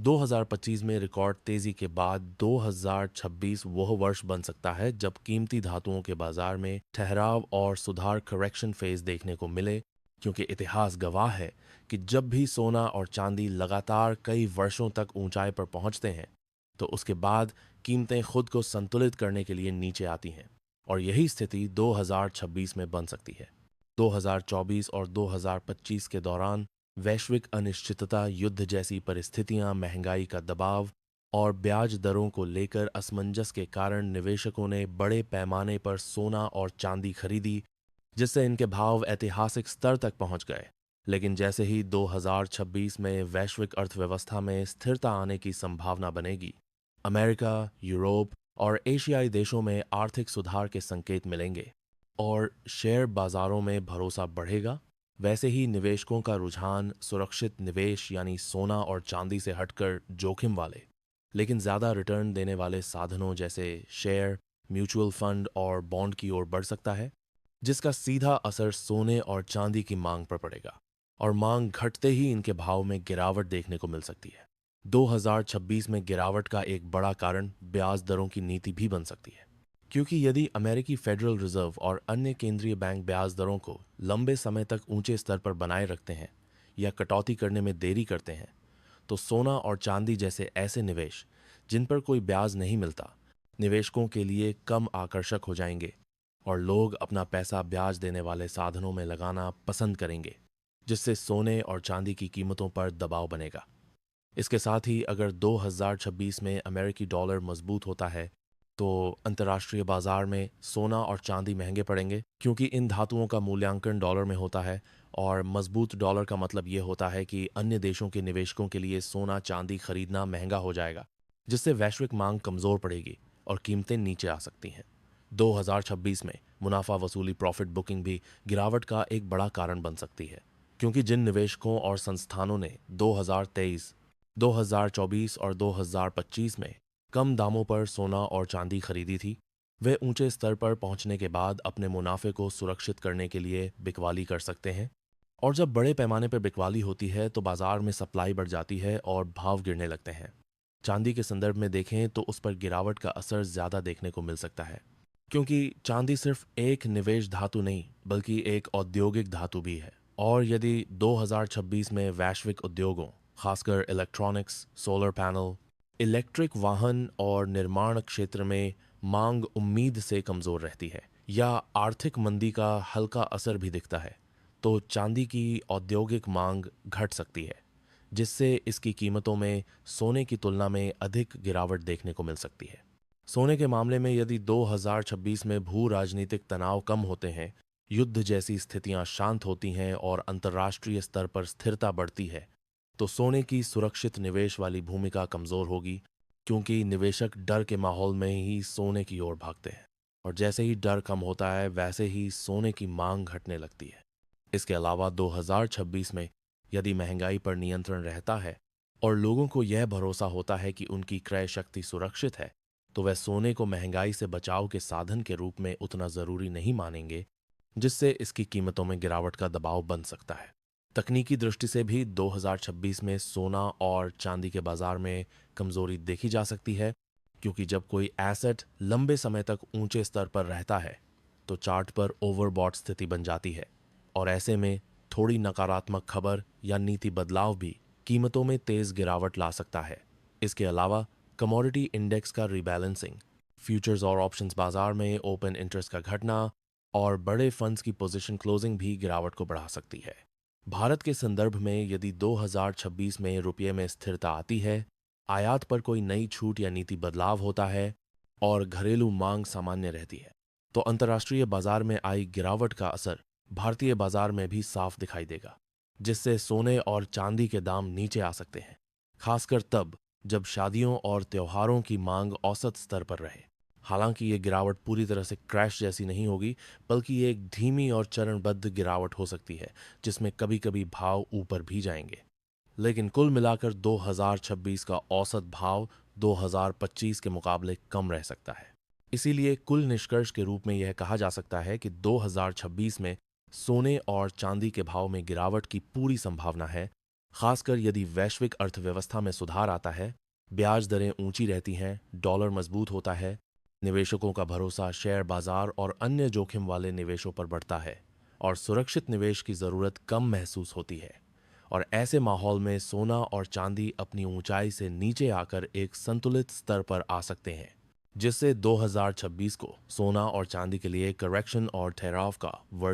2025 में रिकॉर्ड तेजी के बाद 2026 वह वर्ष बन सकता है जब कीमती धातुओं के बाजार में ठहराव और सुधार करेक्शन फेज देखने को मिले, क्योंकि इतिहास गवाह है कि जब भी सोना और चांदी लगातार कई वर्षों तक ऊंचाई पर पहुंचते हैं तो उसके बाद कीमतें खुद को संतुलित करने के लिए नीचे आती हैं, और यही स्थिति 2026 में बन सकती है। 2024 और 2025 के दौरान वैश्विक अनिश्चितता, युद्ध जैसी परिस्थितियां, महंगाई का दबाव और ब्याज दरों को लेकर असमंजस के कारण निवेशकों ने बड़े पैमाने पर सोना और चांदी खरीदी, जिससे इनके भाव ऐतिहासिक स्तर तक पहुंच गए। लेकिन जैसे ही 2026 में वैश्विक अर्थव्यवस्था में स्थिरता आने की संभावना बनेगी, अमेरिका, यूरोप और एशियाई देशों में आर्थिक सुधार के संकेत मिलेंगे और शेयर बाजारों में भरोसा बढ़ेगा, वैसे ही निवेशकों का रुझान सुरक्षित निवेश यानी सोना और चांदी से हटकर जोखिम वाले लेकिन ज़्यादा रिटर्न देने वाले साधनों जैसे शेयर, म्यूचुअल फंड और बॉन्ड की ओर बढ़ सकता है, जिसका सीधा असर सोने और चांदी की मांग पर पड़ेगा, और मांग घटते ही इनके भाव में गिरावट देखने को मिल सकती है। 2026 में गिरावट का एक बड़ा कारण ब्याज दरों की नीति भी बन सकती है, क्योंकि यदि अमेरिकी फेडरल रिजर्व और अन्य केंद्रीय बैंक ब्याज दरों को लंबे समय तक ऊंचे स्तर पर बनाए रखते हैं या कटौती करने में देरी करते हैं, तो सोना और चांदी जैसे ऐसे निवेश जिन पर कोई ब्याज नहीं मिलता, निवेशकों के लिए कम आकर्षक हो जाएंगे और लोग अपना पैसा ब्याज देने वाले साधनों में लगाना पसंद करेंगे, जिससे सोने और चांदी की कीमतों पर दबाव बनेगा। इसके साथ ही अगर 2026 में अमेरिकी डॉलर मजबूत होता है तो अंतर्राष्ट्रीय बाजार में सोना और चांदी महंगे पड़ेंगे, क्योंकि इन धातुओं का मूल्यांकन डॉलर में होता है, और मजबूत डॉलर का मतलब ये होता है कि अन्य देशों के निवेशकों के लिए सोना चांदी खरीदना महंगा हो जाएगा, जिससे वैश्विक मांग कमजोर पड़ेगी और कीमतें नीचे आ सकती हैं। 2026 में मुनाफा वसूली प्रॉफिट बुकिंग भी गिरावट का एक बड़ा कारण बन सकती है, क्योंकि जिन निवेशकों और संस्थानों ने 2023, 2024 और 2025 में कम दामों पर सोना और चांदी खरीदी थी, वे ऊंचे स्तर पर पहुंचने के बाद अपने मुनाफे को सुरक्षित करने के लिए बिकवाली कर सकते हैं, और जब बड़े पैमाने पर बिकवाली होती है तो बाजार में सप्लाई बढ़ जाती है और भाव गिरने लगते हैं। चांदी के संदर्भ में देखें तो उस पर गिरावट का असर ज्यादा देखने को मिल सकता है, क्योंकि चांदी सिर्फ एक निवेश धातु नहीं बल्कि एक औद्योगिक धातु भी है, और यदि 2026 में वैश्विक उद्योगों, खासकर इलेक्ट्रॉनिक्स, सोलर पैनल, इलेक्ट्रिक वाहन और निर्माण क्षेत्र में मांग उम्मीद से कमजोर रहती है या आर्थिक मंदी का हल्का असर भी दिखता है, तो चांदी की औद्योगिक मांग घट सकती है, जिससे इसकी कीमतों में सोने की तुलना में अधिक गिरावट देखने को मिल सकती है। सोने के मामले में यदि 2026 में भू राजनीतिक तनाव कम होते हैं, युद्ध जैसी स्थितियां शांत होती हैं और अंतर्राष्ट्रीय स्तर पर स्थिरता बढ़ती है, तो सोने की सुरक्षित निवेश वाली भूमिका कमजोर होगी, क्योंकि निवेशक डर के माहौल में ही सोने की ओर भागते हैं, और जैसे ही डर कम होता है वैसे ही सोने की मांग घटने लगती है। इसके अलावा 2026 में यदि महंगाई पर नियंत्रण रहता है और लोगों को यह भरोसा होता है कि उनकी क्रय शक्ति सुरक्षित है, तो वह सोने को महंगाई से बचाव के साधन के रूप में उतना जरूरी नहीं मानेंगे, जिससे इसकी कीमतों में गिरावट का दबाव बन सकता है। तकनीकी दृष्टि से भी 2026 में सोना और चांदी के बाजार में कमजोरी देखी जा सकती है, क्योंकि जब कोई एसेट लंबे समय तक ऊंचे स्तर पर रहता है तो चार्ट पर ओवरबॉट स्थिति बन जाती है, और ऐसे में थोड़ी नकारात्मक खबर या नीति बदलाव भी कीमतों में तेज गिरावट ला सकता है। इसके अलावा कमोडिटी इंडेक्स का रीबैलेंसिंग, फ्यूचर्स और ऑप्शंस बाजार में ओपन इंटरेस्ट का घटना और बड़े फंड्स की पोजीशन क्लोजिंग भी गिरावट को बढ़ा सकती है। भारत के संदर्भ में यदि 2026 में रुपये में स्थिरता आती है, आयात पर कोई नई छूट या नीति बदलाव होता है और घरेलू मांग सामान्य रहती है, तो अंतर्राष्ट्रीय बाजार में आई गिरावट का असर भारतीय बाजार में भी साफ दिखाई देगा, जिससे सोने और चांदी के दाम नीचे आ सकते हैं, खासकर तब जब शादियों और त्योहारों की मांग औसत स्तर पर रहे। हालांकि ये गिरावट पूरी तरह से क्रैश जैसी नहीं होगी, बल्कि ये एक धीमी और चरणबद्ध गिरावट हो सकती है, जिसमें कभी कभी भाव ऊपर भी जाएंगे। लेकिन कुल मिलाकर 2026 का औसत भाव 2025 के मुकाबले कम रह सकता है। इसीलिए कुल निष्कर्ष के रूप में यह कहा जा सकता है कि 2026 में सोने और चांदी के भाव में गिरावट की पूरी संभावना है, खासकर यदि वैश्विक अर्थव्यवस्था में सुधार आता है, ब्याज दरें ऊंची रहती हैं, डॉलर मजबूत होता है, निवेशकों का भरोसा शेयर बाजार और अन्य जोखिम वाले निवेशों पर बढ़ता है और सुरक्षित निवेश की ज़रूरत कम महसूस होती है। और ऐसे माहौल में सोना और चांदी अपनी ऊंचाई से नीचे आकर एक संतुलित स्तर पर आ सकते हैं, जिससे 2026 को सोना और चांदी के लिए करेक्शन और ठहराव का वर्ष